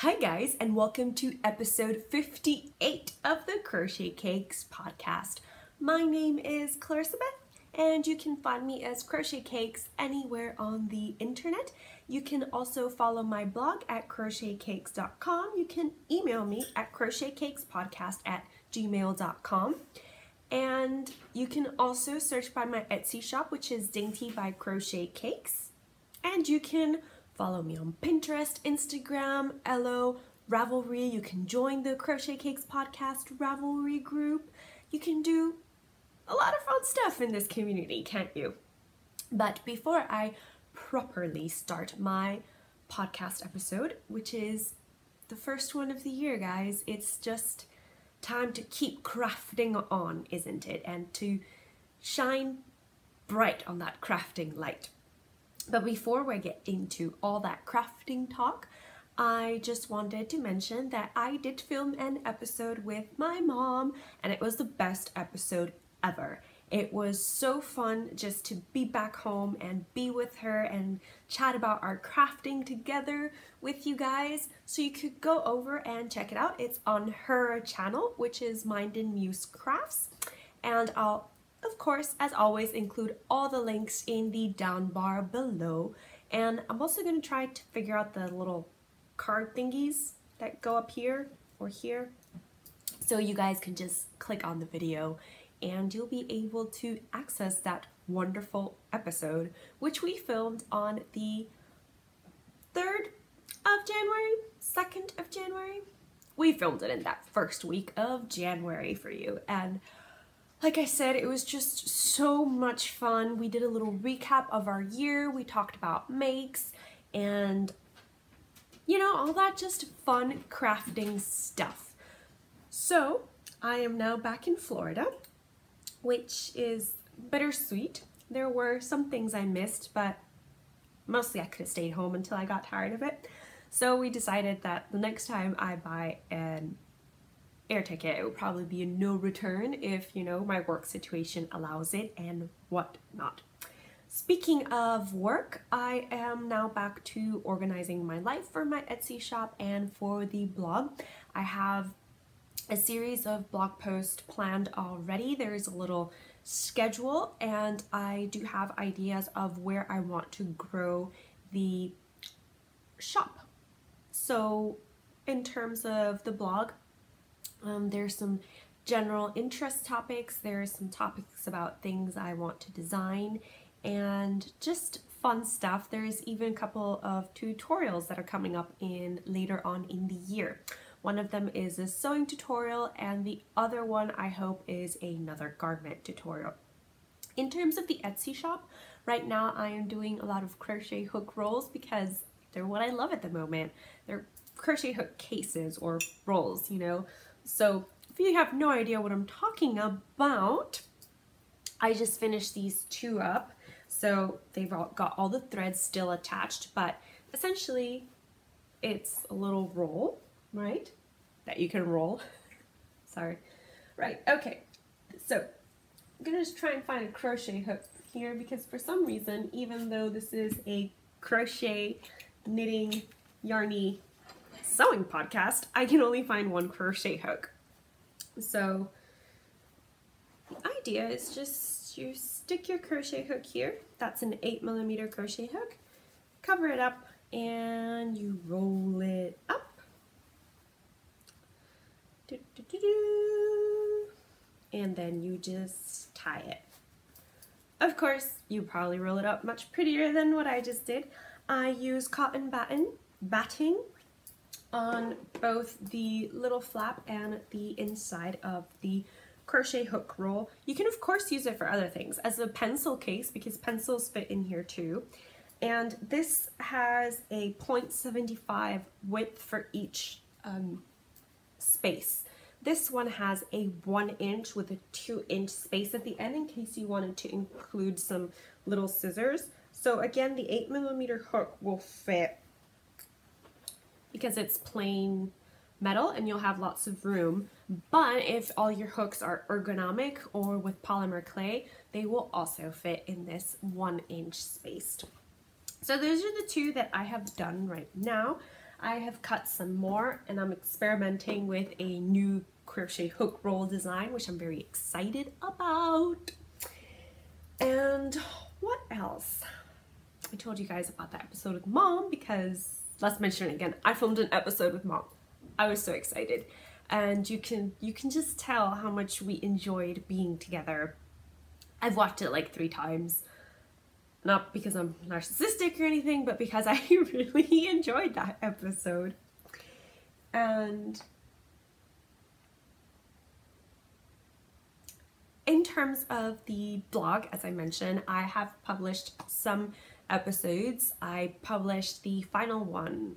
Hi guys, and welcome to episode 58 of the Crochetcakes podcast. My name is Clarissa Beth, and you can find me as Crochetcakes anywhere on the internet. You can also follow my blog at crochetcakes.com. You can email me at crochetcakespodcast@gmail.com. And you can also search by my Etsy shop, which is Dainty by Crochetcakes. And you can follow me on Pinterest, Instagram, Elo, Ravelry. You can join the Crochetcakes podcast Ravelry group. You can do a lot of fun stuff in this community, can't you? But before I properly start my podcast episode, which is the first one of the year, guys, it's just time to keep crafting on, isn't it? And to shine bright on that crafting light. But before we get into all that crafting talk, I just wanted to mention that I did film an episode with my mom, and it was the best episode ever. It was so fun just to be back home and be with her and chat about our crafting together with you guys. So you could go over and check it out. It's on her channel, which is Mind and Muse Crafts, and I'll of course, as always, include all the links in the down bar below. And I'm also going to try to figure out the little card thingies that go up here or here. So you guys can just click on the video and you'll be able to access that wonderful episode, which we filmed on the 3rd of January, 2nd of January. We filmed it in that first week of January for you. And like I said, it was just so much fun. We did a little recap of our year. We talked about makes and, you know, all that just fun crafting stuff. So I am now back in Florida, which is bittersweet. There were some things I missed, but mostly I could have stayed home until I got tired of it. So we decided that the next time I buy an air ticket, it would probably be a no return if, you know, my work situation allows it and whatnot. Speaking of work, I am now back to organizing my life for my Etsy shop and for the blog. I have a series of blog posts planned already. There's a little schedule and I do have ideas of where I want to grow the shop. So in terms of the blog, there's some general interest topics, there's some topics about things I want to design, and just fun stuff. There's even a couple of tutorials that are coming up in later on in the year. One of them is a sewing tutorial, and the other one I hope is another garment tutorial. In terms of the Etsy shop, right now I am doing a lot of crochet hook rolls because they're what I love at the moment. They're crochet hook cases or rolls, you know. So if you have no idea what I'm talking about, I just finished these two up. So they've got all the threads still attached, but essentially it's a little roll, right? That you can roll. Sorry. Right, okay. So I'm gonna just try and find a crochet hook here because for some reason, even though this is a crochet, knitting, yarny, sewing podcast, I can only find one crochet hook. So the idea is just you stick your crochet hook here. That's an 8mm crochet hook. Cover it up and you roll it up. And then you just tie it. Of course, you probably roll it up much prettier than what I just did. I use cotton batting on both the little flap and the inside of the crochet hook roll. You can of course use it for other things as a pencil case because pencils fit in here too. And this has a 0.75 width for each space. This one has a 1 inch with a 2-inch space at the end in case you wanted to include some little scissors. So again, the 8mm hook will fit because it's plain metal and you'll have lots of room. But if all your hooks are ergonomic or with polymer clay, they will also fit in this 1 inch space. So those are the two that I have done right now. I have cut some more and I'm experimenting with a new crochet hook roll design, which I'm very excited about. And what else? I told you guys about that episode with Mom because, let's mention it again, I filmed an episode with Mom. I was so excited. And you can just tell how much we enjoyed being together. I've watched it like 3 times. Not because I'm narcissistic or anything, but because I really enjoyed that episode. And in terms of the blog, as I mentioned, I have published some episodes. I published the final one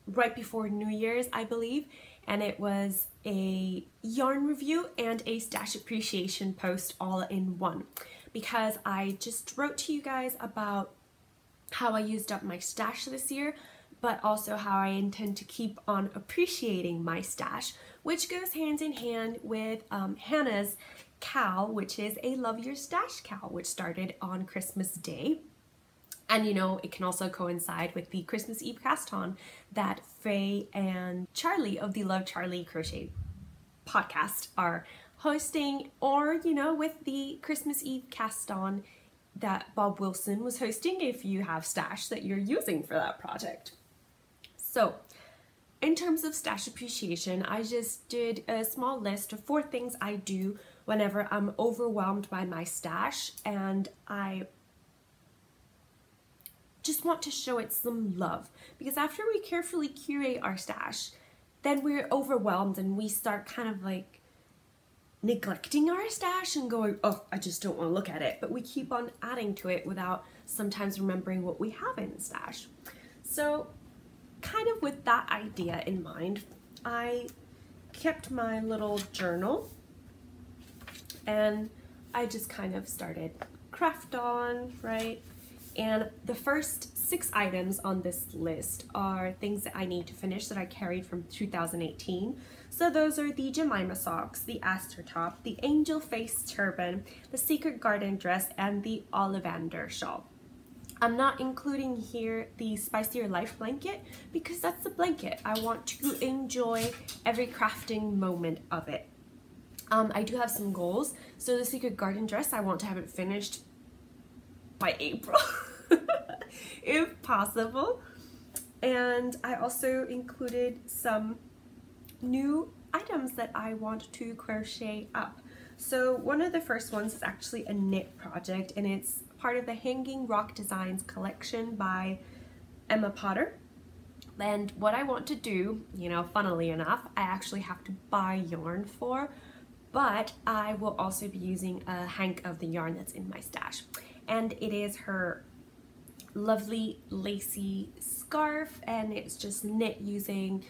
right before New Year's, I believe, and it was a yarn review and a stash appreciation post all in one, because I just wrote to you guys about how I used up my stash this year, but also how I intend to keep on appreciating my stash, which goes hand in hand with Hannah's cowl, which is a Love Your Stash cowl, which started on Christmas Day. And you know, it can also coincide with the Christmas Eve cast-on that Faye and Charlie of the Love Charlie Crochet podcast are hosting, or you know, with the Christmas Eve cast-on that Bob Wilson was hosting if you have stash that you're using for that project. So in terms of stash appreciation, I just did a small list of 4 things I do whenever I'm overwhelmed by my stash, and I just want to show it some love, because after we carefully curate our stash, then we're overwhelmed and we start kind of like neglecting our stash and going, oh, I just don't want to look at it, but we keep on adding to it without sometimes remembering what we have in the stash. So kind of with that idea in mind, I kept my little journal and I just kind of started craft on, right? And the first 6 items on this list are things that I need to finish that I carried from 2018. So those are the Jemimah socks, the Aster top, the angel face turban, the secret garden dress, and the Ollivander shawl. I'm not including here the Spicier Life blanket because that's the blanket. I want to enjoy every crafting moment of it. I do have some goals. So the secret garden dress, I want to have it finished by April, if possible. And I also included some new items that I want to crochet up. So one of the first ones is actually a knit project, and it's part of the Hanging Rock Designs collection by Emma Potter. And what I want to do, you know, funnily enough, I actually have to buy yarn for, but I will also be using a hank of the yarn that's in my stash. And it is her lovely lacy scarf, and it's just knit using,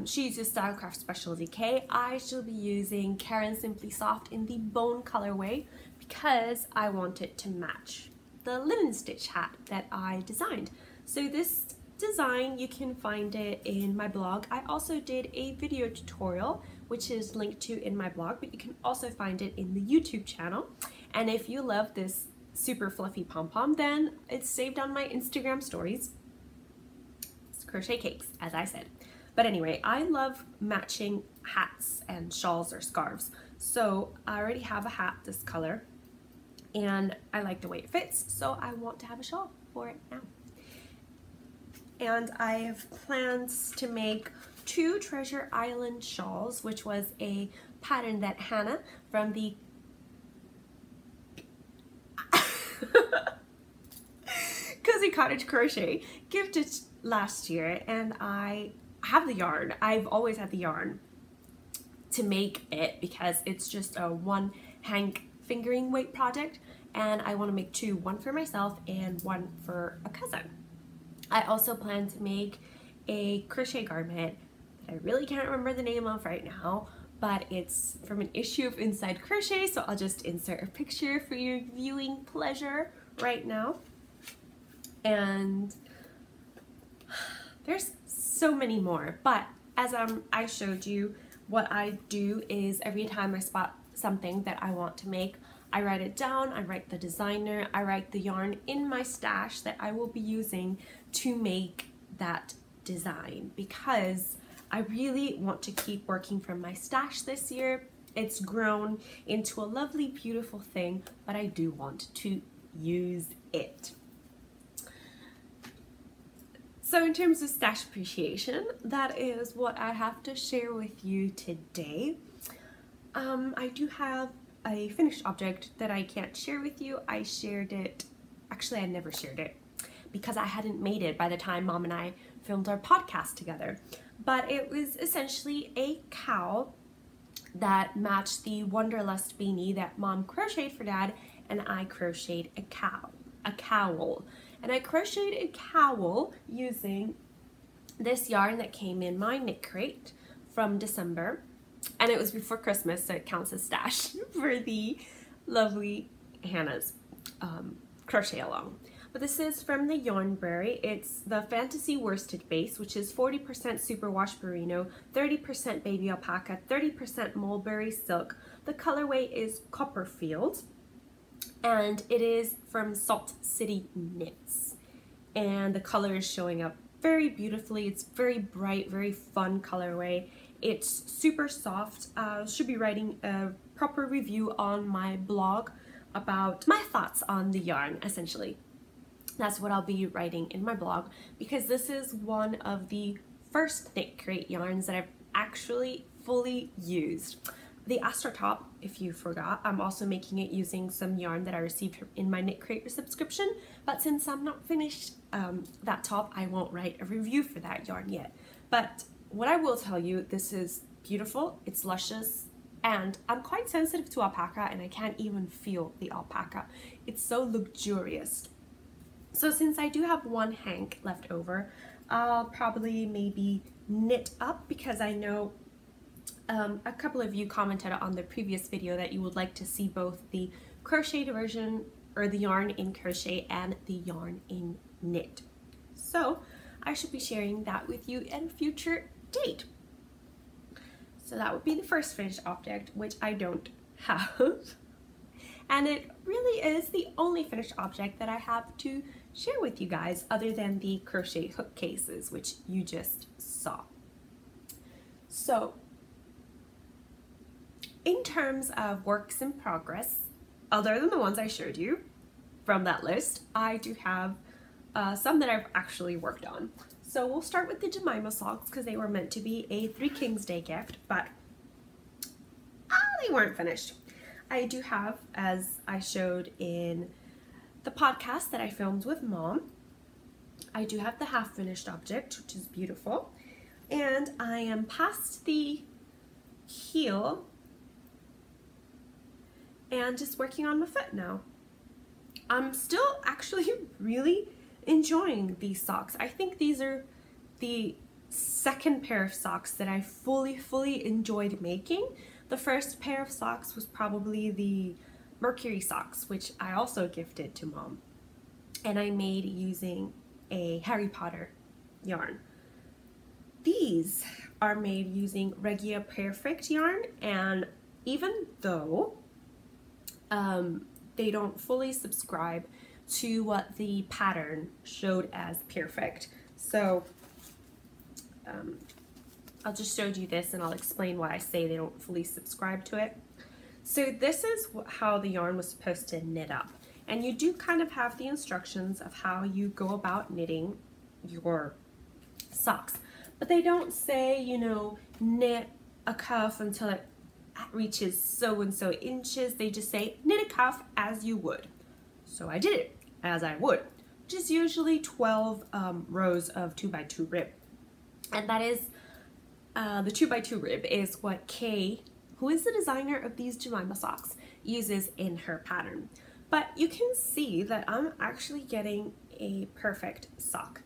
she uses Stylecraft Specialty K. I shall be using Karen Simply Soft in the bone colorway because I want it to match the linen stitch hat that I designed. So this design, you can find it in my blog. I also did a video tutorial, which is linked to in my blog, but you can also find it in the YouTube channel. And if you love this super fluffy pom-pom, then it's saved on my Instagram stories. It's Crochetcakes, as I said. But anyway, I love matching hats and shawls or scarves. So I already have a hat this color and I like the way it fits, so I want to have a shawl for it now. And I have plans to make 2 Treasure Island shawls, which was a pattern that Hannah from the Cozy Cottage Crochet gifted last year, and I have the yarn. I've always had the yarn to make it because it's just a 1 hank fingering weight project, and I want to make 2, one for myself and one for a cousin. I also plan to make a crochet garment that I really can't remember the name of right now, but it's from an issue of Inside Crochet, so I'll just insert a picture for your viewing pleasure right now. And there's so many more, but as I showed you, what I do is every time I spot something that I want to make, I write it down, I write the designer, I write the yarn in my stash that I will be using to make that design because I really want to keep working from my stash this year. It's grown into a lovely, beautiful thing, but I do want to use it. So in terms of stash appreciation, that is what I have to share with you today. I do have a finished object that I can't share with you. I shared it, actually I never shared it because I hadn't made it by the time Mom and I filmed our podcast together. But it was essentially a cowl that matched the Wanderlust beanie that Mom crocheted for Dad, and I crocheted a cowl. And I crocheted a cowl using this yarn that came in my knit crate from December. And it was before Christmas, so it counts as stash for the lovely Hannah's crochet along. But this is from the Yarnberry. It's the Fantasy Worsted Base, which is 40% superwash merino, 30% baby alpaca, 30% mulberry silk. The colorway is Copperfield, and it is from Salt City Knits. And the color is showing up very beautifully. It's very bright, very fun colorway. It's super soft. Should be writing a proper review on my blog about my thoughts on the yarn, essentially. That's what I'll be writing in my blog because this is one of the first knit crate yarns that I've actually fully used. The Astor top, if you forgot, I'm also making it using some yarn that I received in my knit crate subscription, but since I'm not finished that top, I won't write a review for that yarn yet. But what I will tell you, this is beautiful, it's luscious, and I'm quite sensitive to alpaca and I can't even feel the alpaca. It's so luxurious. So since I do have one hank left over, I'll probably maybe knit up because I know a couple of you commented on the previous video that you would like to see both the crocheted version or the yarn in crochet and the yarn in knit. So I should be sharing that with you at a future date. So that would be the first finished object, which I don't have. And it really is the only finished object that I have to share with you guys other than the crochet hook cases, which you just saw. So in terms of works in progress, other than the ones I showed you from that list, I do have some that I've actually worked on. So we'll start with the Jemimah socks because they were meant to be a Three Kings Day gift, but they weren't finished. I do have, as I showed in the podcast that I filmed with Mom, I do have the half finished object, which is beautiful. And I am past the heel and just working on my foot now. I'm still actually really enjoying these socks. I think these are the second pair of socks that I fully enjoyed making. The first pair of socks was probably the Mercury socks, which I also gifted to Mom, and I made using a Harry Potter yarn. These are made using Regia Perfect yarn, and even though they don't fully subscribe to what the pattern showed as perfect, so I'll just show you this and I'll explain why I say they don't fully subscribe to it. So this is how the yarn was supposed to knit up, and you do kind of have the instructions of how you go about knitting your socks, but they don't say, you know, knit a cuff until it reaches so and so inches. They just say knit a cuff as you would. So I did it as I would, which is usually 12 rows of 2x2 rib, and that is the 2x2 rib is what Kay, who is the designer of these Jemimah socks, uses in her pattern. But you can see that I'm actually getting a perfect sock.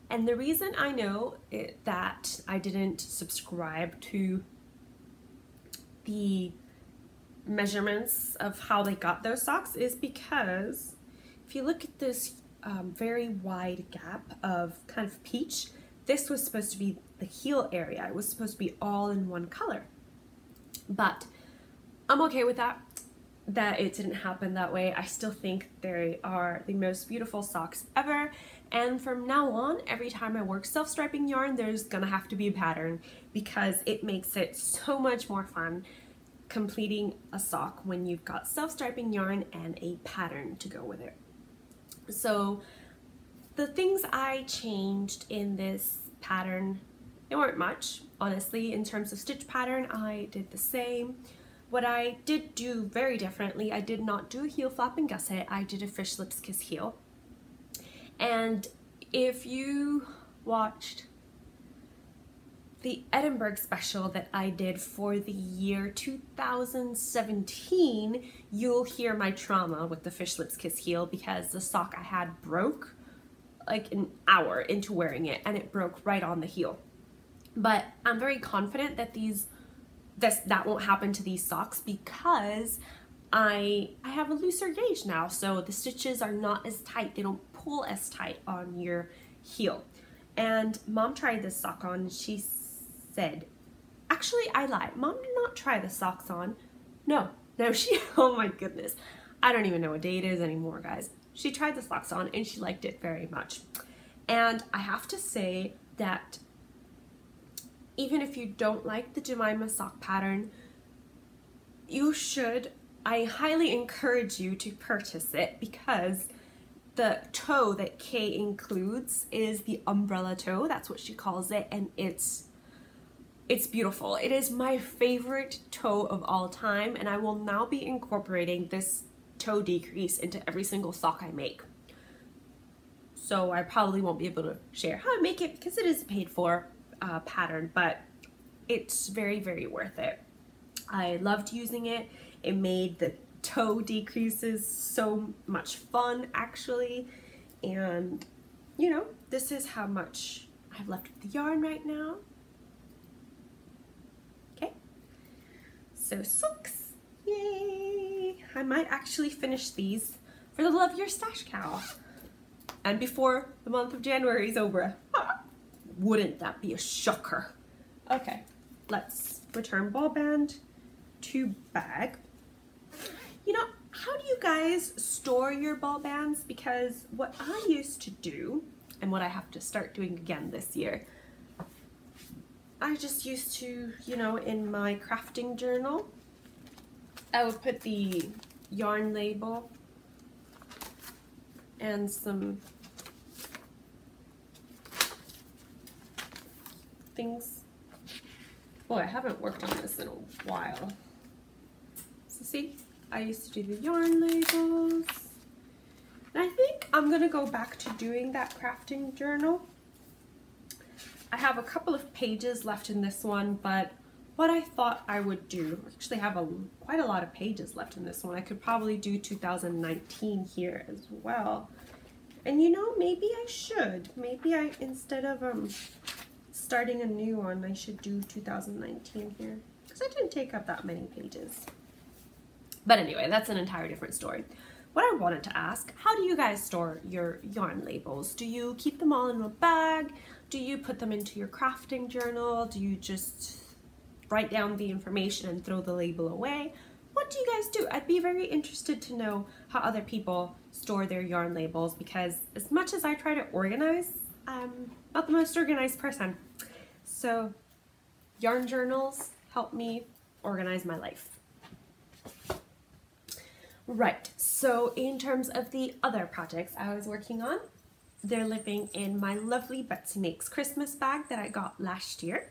And the reason I know that I didn't subscribe to the measurements of how they got those socks is because if you look at this very wide gap of kind of peach, this was supposed to be the heel area. It was supposed to be all in one color. But I'm okay with that. that it didn't happen that way. I still think they are the most beautiful socks ever, and from now on, every time I work self-striping yarn, there's gonna have to be a pattern because it makes it so much more fun completing a sock when you've got self-striping yarn and a pattern to go with it. So the things I changed in this pattern, they weren't much, honestly. In terms of stitch pattern, I did the same. What I did do very differently, I did not do a heel flap and gusset, I did a fish lips kiss heel. And if you watched the Edinburgh special that I did for the year 2017, you'll hear my trauma with the fish lips kiss heel because the sock I had broke like an hour into wearing it, and it broke right on the heel. But I'm very confident that that won't happen to these socks because I have a looser gauge now, so the stitches are not as tight. They don't pull as tight on your heel. And Mom tried this sock on and she said, actually I lied, Mom did not try the socks on. No, she, oh my goodness, I don't even know what day it is anymore, guys. She tried the socks on and she liked it very much. And I have to say that even if you don't like the Jemimah sock pattern, you should, I highly encourage you to purchase it because the toe that Kay includes is the umbrella toe. That's what she calls it, and it's beautiful. It is my favorite toe of all time, and I will now be incorporating this toe decrease into every single sock I make. So I probably won't be able to share how I make it because it is a paid for pattern, but it's very, very worth it. I loved using it. It made the toe decreases so much fun, actually. And you know, this is how much I've left of the yarn right now. Okay, so socks, yay! I might actually finish these for the Love Your Stash Cow, and before the month of January is over. Wouldn't that be a shocker? Okay, let's return ball band to bag. You know, how do you guys store your ball bands? Because what I used to do, and what I have to start doing again this year, I just used to, you know, in my crafting journal, I would put the yarn label and some things. Boy, I haven't worked on this in a while. So see, I used to do the yarn labels. And I think I'm gonna go back to doing that crafting journal. I have a couple of pages left in this one, but what I thought I would do, I actually have quite a lot of pages left in this one. I could probably do 2019 here as well. And you know, maybe I should. Maybe I, instead of starting a new one, I should do 2019 here, because I didn't take up that many pages. But anyway, that's an entire different story. What I wanted to ask, how do you guys store your yarn labels? Do you keep them all in a bag? Do you put them into your crafting journal? Do you just write down the information and throw the label away? What do you guys do? I'd be very interested to know how other people store their yarn labels, because as much as I try to organize, I'm not the most organized person. So yarn journals help me organize my life. Right, so in terms of the other projects I was working on, they're living in my lovely Betsy Makes Christmas bag that I got last year.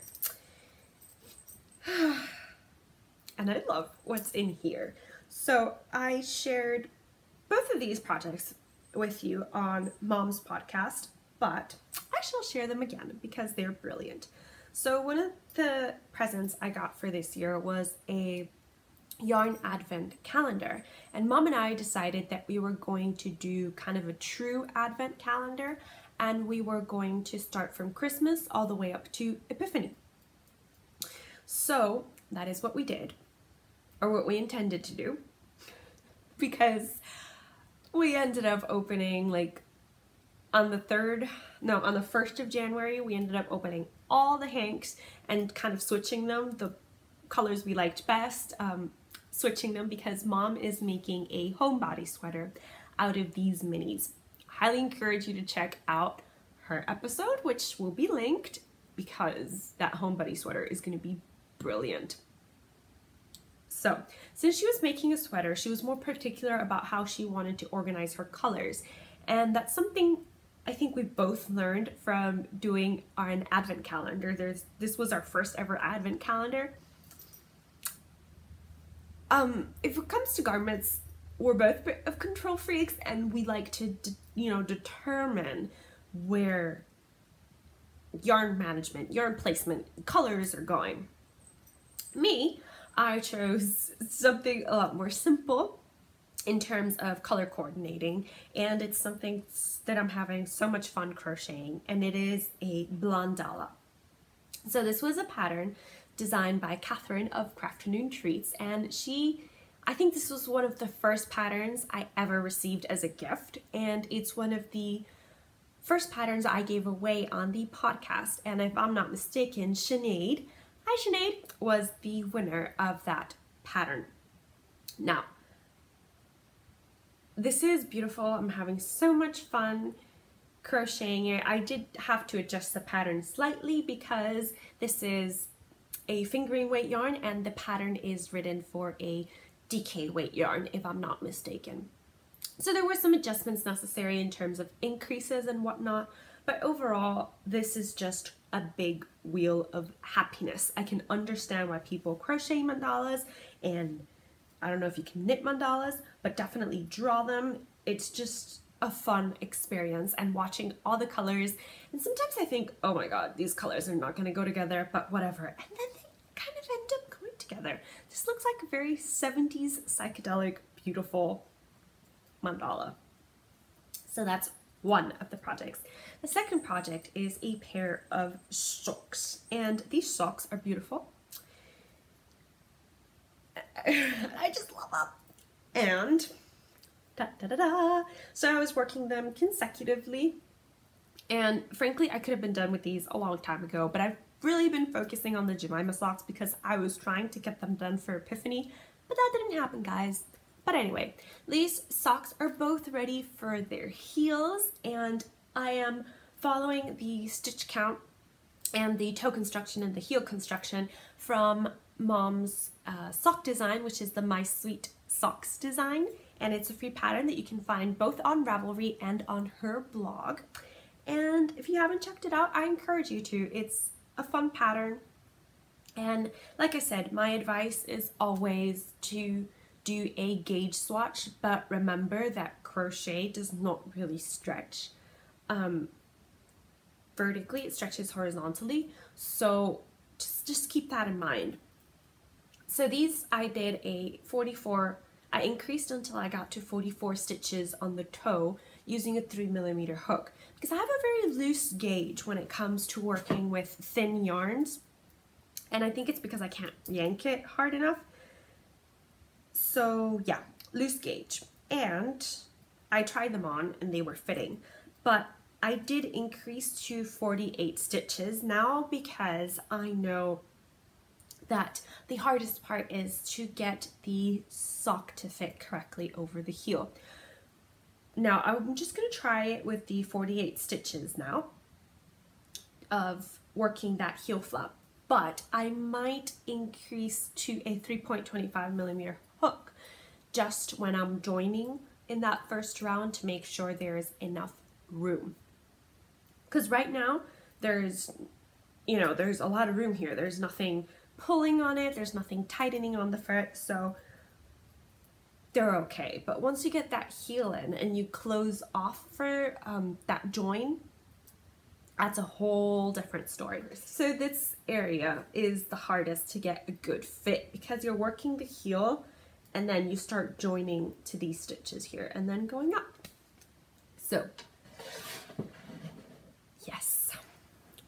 And I love what's in here. So I shared both of these projects with you on Mom's podcast, but I shall share them again because they're brilliant. So one of the presents I got for this year was a yarn advent calendar, and Mom and I decided that we were going to do kind of a true advent calendar, and we were going to start from Christmas all the way up to Epiphany. So that is what we did, or what we intended to do, because we ended up opening like on the 1st of January, we ended up opening all the hanks and kind of switching them, the colors we liked best. switching them because Mom is making a homebody sweater out of these minis. Highly encourage you to check out her episode, which will be linked, because that homebody sweater is going to be brilliant. So, since she was making a sweater, she was more particular about how she wanted to organize her colors, and that's something I think we both learned from doing an advent calendar. This was our first ever advent calendar. If it comes to garments, we're both of control freaks, and we like to, determine where yarn management, yarn placement, colors are going. Me, I chose something a lot more simple in terms of color coordinating, and it's something that I'm having so much fun crocheting, and it is a Blandala. So this was a pattern designed by Kathryn of Crafty Treats, and I think this was one of the first patterns I ever received as a gift, and it's one of the first patterns I gave away on the podcast, and if I'm not mistaken, Sinead, hi Sinead, was the winner of that pattern. Now, this is beautiful. I'm having so much fun crocheting it. I did have to adjust the pattern slightly because this is a fingering weight yarn and the pattern is written for a DK weight yarn, if I'm not mistaken. So there were some adjustments necessary in terms of increases and whatnot, but overall this is just a big wheel of happiness. I can understand why people crochet mandalas, and I don't know if you can knit mandalas, but definitely draw them. It's just a fun experience, and watching all the colors, and sometimes I think, oh my god, these colors are not going to go together, but whatever, and then they kind of end up going together. This looks like a very 70s psychedelic, beautiful mandala. So that's one of the projects. The second project is a pair of socks, and these socks are beautiful. I just love them. And so I was working them consecutively, and frankly I could have been done with these a long time ago, but I've really been focusing on the Jemimah socks because I was trying to get them done for Epiphany, but that didn't happen, guys. But anyway, these socks are both ready for their heels, and I am following the stitch count and the toe construction and the heel construction from Mom's sock design, which is the My Sweet Socks design, and it's a free pattern that you can find both on Ravelry and on her blog. And if you haven't checked it out, I encourage you to. It's a fun pattern, and like I said, my advice is always to do a gauge swatch, but remember that crochet does not really stretch vertically, it stretches horizontally, so just keep that in mind. So these, I did a 44, I increased until I got to 44 stitches on the toe using a 3mm hook, because I have a very loose gauge when it comes to working with thin yarns, and I think it's because I can't yank it hard enough. So yeah, loose gauge, and I tried them on and they were fitting, but I did increase to 48 stitches now because I know that the hardest part is to get the sock to fit correctly over the heel. Now I'm just going to try it with the 48 stitches now of working that heel flap, but I might increase to a 3.25mm hook just when I'm joining in that first round to make sure there is enough room, because right now there's a lot of room here. There's nothing pulling on it, there's nothing tightening on the foot, so they're okay. But once you get that heel in and you close off for that join, that's a whole different story. So this area is the hardest to get a good fit because you're working the heel and then you start joining to these stitches here and then going up. So yes,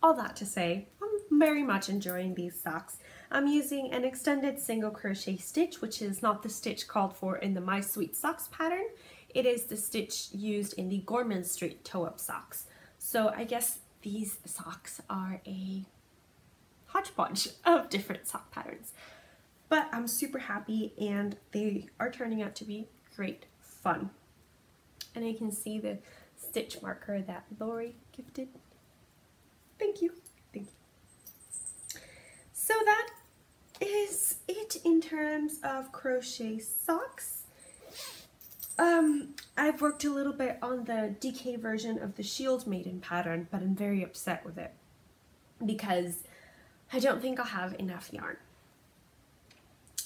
all that to say, I'm very much enjoying these socks. I'm using an extended single crochet stitch, which is not the stitch called for in the My Sweet Socks pattern. It is the stitch used in the Gorman Street toe-up socks. So I guess these socks are a hodgepodge of different sock patterns. but I'm super happy and they are turning out to be great fun. And you can see the stitch marker that Lori gifted. Thank you. Thank you. So that is it in terms of crochet socks. I've worked a little bit on the DK version of the Shield Maiden pattern, but I'm very upset with it because I don't think I'll have enough yarn.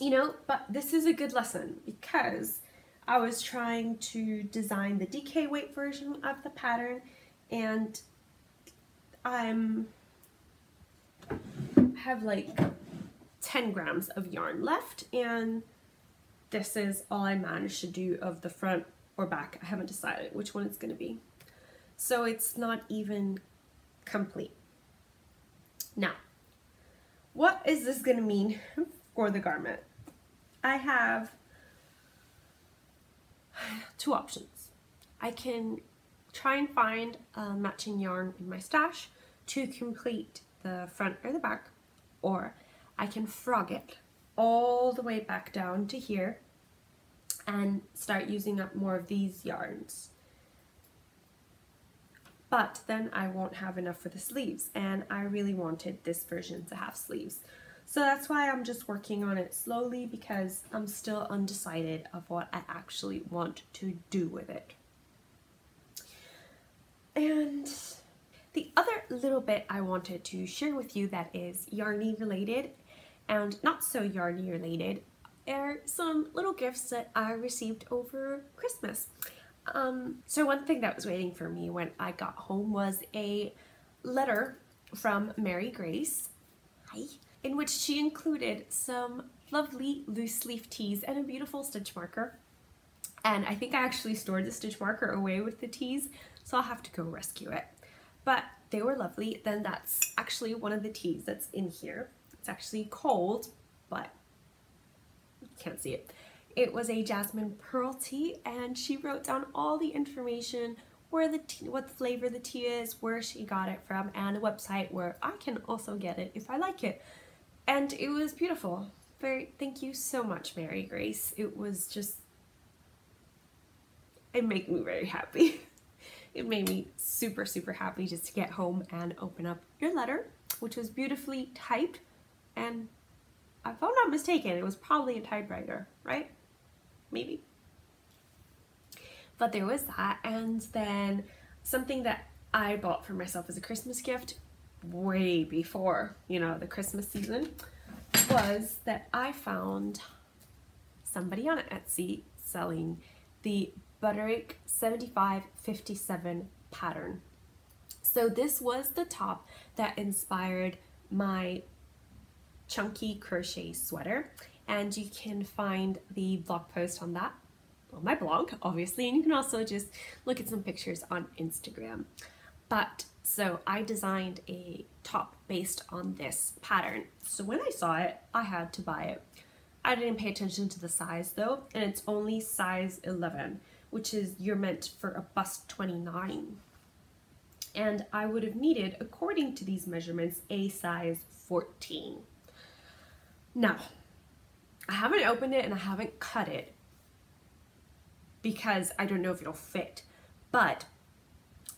You know, but this is a good lesson because I was trying to design the DK weight version of the pattern and I have like 10 grams of yarn left, and this is all I managed to do of the front or back. I haven't decided which one it's going to be. So it's not even complete. Now, what is this going to mean for the garment? I have two options. I can try and find a matching yarn in my stash to complete the front or the back, or I can frog it all the way back down to here and start using up more of these yarns. But then I won't have enough for the sleeves, and I really wanted this version to have sleeves. So that's why I'm just working on it slowly because I'm still undecided of what I actually want to do with it. And the other little bit I wanted to share with you that is yarny related and not so yarny related are some little gifts that I received over Christmas. So one thing that was waiting for me when I got home was a letter from Mary Grace, hi, in which she included some lovely loose leaf tees and a beautiful stitch marker. And I think I actually stored the stitch marker away with the tees, so I'll have to go rescue it. But they were lovely. Then that's actually one of the tees that's in here. It's actually cold, but you can't see it. It was a jasmine pearl tea, and she wrote down all the information, where the tea, what flavor the tea is, where she got it from, and a website where I can also get it if I like it. And it was beautiful. Thank you so much, Mary Grace. It was just, it made me very happy. It made me super, super happy just to get home and open up your letter, which was beautifully typed, and if I'm not mistaken, it was probably a typewriter, right? Maybe. But there was that, and then something that I bought for myself as a Christmas gift way before, you know, the Christmas season, was that I found somebody on Etsy selling the Butterick 7557 pattern. So this was the top that inspired my chunky crochet sweater, and you can find the blog post on that on my blog, obviously, and you can also just look at some pictures on Instagram. But so I designed a top based on this pattern. So when I saw it, I had to buy it. I didn't pay attention to the size though, and it's only size 11, which is you're meant for a bust 29. And I would have needed, according to these measurements, a size 14. Now, I haven't opened it and I haven't cut it because I don't know if it'll fit, but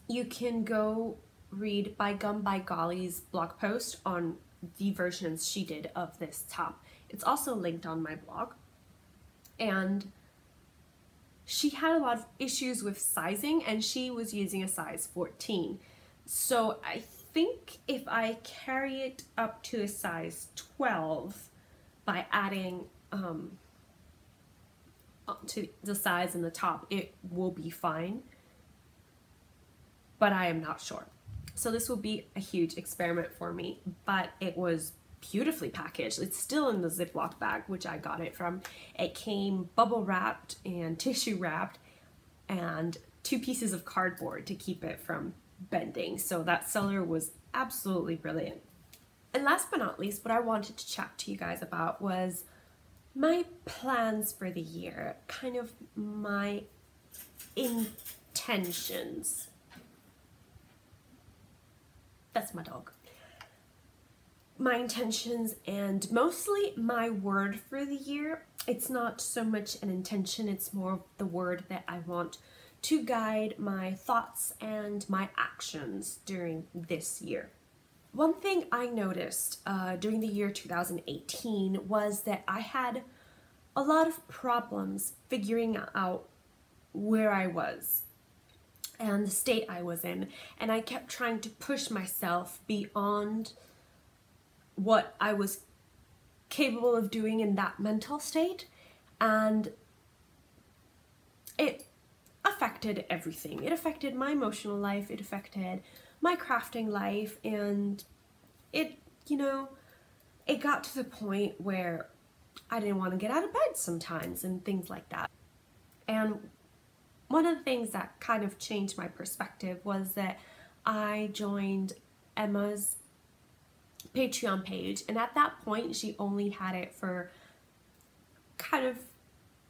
you can go read By Gum By Golly's blog post on the versions she did of this top. It's also linked on my blog, and she had a lot of issues with sizing and she was using a size 14. So I think if I carry it up to a size 12 by adding to the size in the top, it will be fine, but I am not sure. So this will be a huge experiment for me, but it was beautifully packaged. It's still in the Ziploc bag, which I got it from. It came bubble wrapped and tissue wrapped and 2 pieces of cardboard to keep it from bending. So that seller was absolutely brilliant. And last but not least, what I wanted to chat to you guys about was my plans for the year, kind of my intentions. That's my dog. my intentions and mostly my word for the year. It's not so much an intention, it's more the word that I want to guide my thoughts and my actions during this year. One thing I noticed during the year 2018 was that I had a lot of problems figuring out where I was and the state I was in, and I kept trying to push myself beyond what I was capable of doing in that mental state, and it affected everything. It affected my emotional life, it affected my crafting life, and it, you know, it got to the point where I didn't want to get out of bed sometimes and things like that. And one of the things that kind of changed my perspective was that I joined Emma's Patreon page, and at that point she only had it for kind of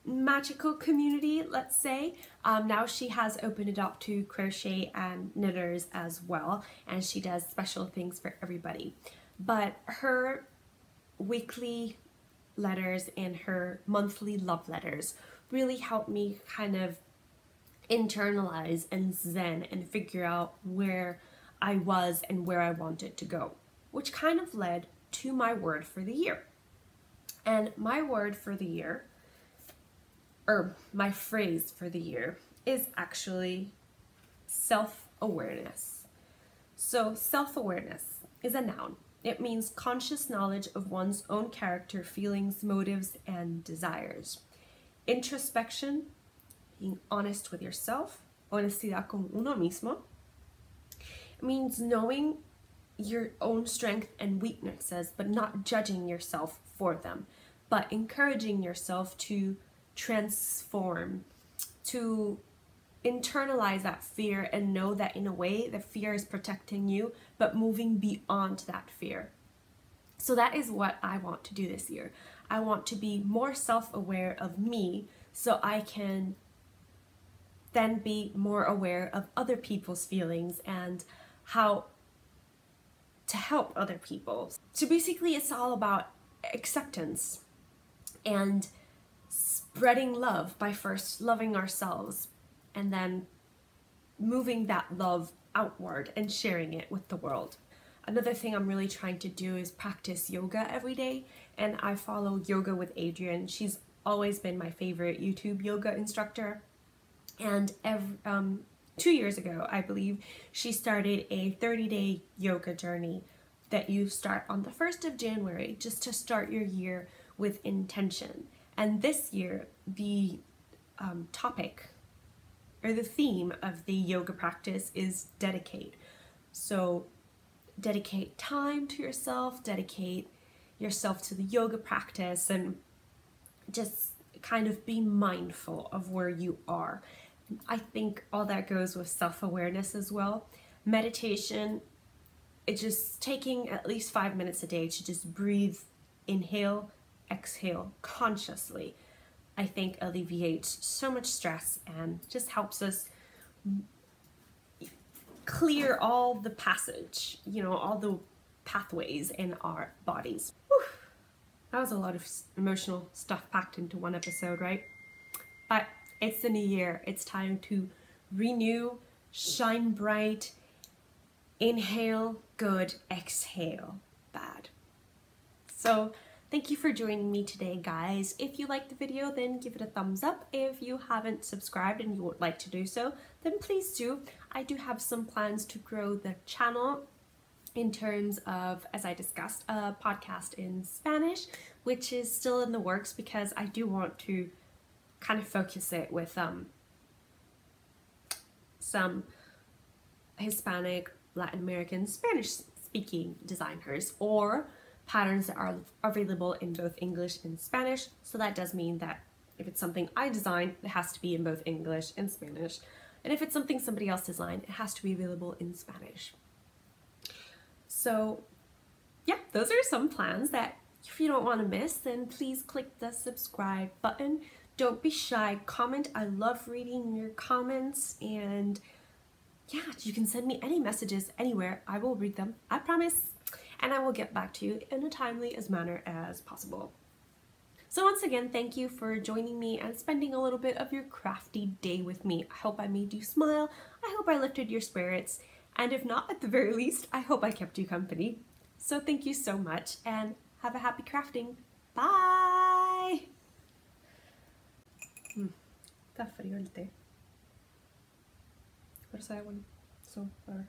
magical community, let's say. Now she has opened it up to crochet and knitters as well, and she does special things for everybody. But her weekly letters and her monthly love letters really helped me kind of internalize and zen and figure out where I was and where I wanted to go, which kind of led to my word for the year. And my word for the year, or my phrase for the year, is actually self-awareness. So self-awareness is a noun. It means conscious knowledge of one's own character, feelings, motives, and desires. Introspection, being honest with yourself, honestidad con uno mismo. It means knowing your own strength and weaknesses, but not judging yourself for them, but encouraging yourself to transform, to internalize that fear and know that in a way the fear is protecting you, but moving beyond that fear. So that is what I want to do this year. I want to be more self-aware of me so I can then be more aware of other people's feelings and how to help other people. So basically it's all about acceptance and spreading love by first loving ourselves and then moving that love outward and sharing it with the world. Another thing I'm really trying to do is practice yoga every day, and I follow Yoga with Adrienne. She's always been my favorite YouTube yoga instructor, and 2 years ago, I believe, she started a 30-day yoga journey that you start on the 1st of January just to start your year with intention. And this year, the topic or the theme of the yoga practice is dedicate. So dedicate time to yourself, dedicate yourself to the yoga practice, and just kind of be mindful of where you are. I think all that goes with self-awareness as well. Meditation, it's just taking at least 5 minutes a day to just breathe, inhale, exhale consciously. I think alleviates so much stress and just helps us clear all the passage, you know, all the pathways in our bodies. Whew. That was a lot of emotional stuff packed into one episode, right? But it's the new year. It's time to renew, shine bright, inhale good, exhale bad. So thank you for joining me today, guys. If you liked the video, then give it a thumbs up. If you haven't subscribed and you would like to do so, then please do. I do have some plans to grow the channel in terms of, as I discussed, a podcast in Spanish, which is still in the works because I do want to kind of focus it with some Hispanic, Latin American, Spanish-speaking designers, or patterns that are available in both English and Spanish. So that does mean that if it's something I design, it has to be in both English and Spanish. And if it's something somebody else designed, it has to be available in Spanish. So yeah, those are some plans that if you don't want to miss, then please click the subscribe button. Don't be shy, comment. I love reading your comments, and yeah, you can send me any messages anywhere. I will read them, I promise. and I will get back to you in a timely as manner as possible. So once again, thank you for joining me and spending a little bit of your crafty day with me. I hope I made you smile. I hope I lifted your spirits. And if not, at the very least, I hope I kept you company. So thank you so much and have a happy crafting. Bye! Está frío el té. Pero sabe bueno. So, whatever.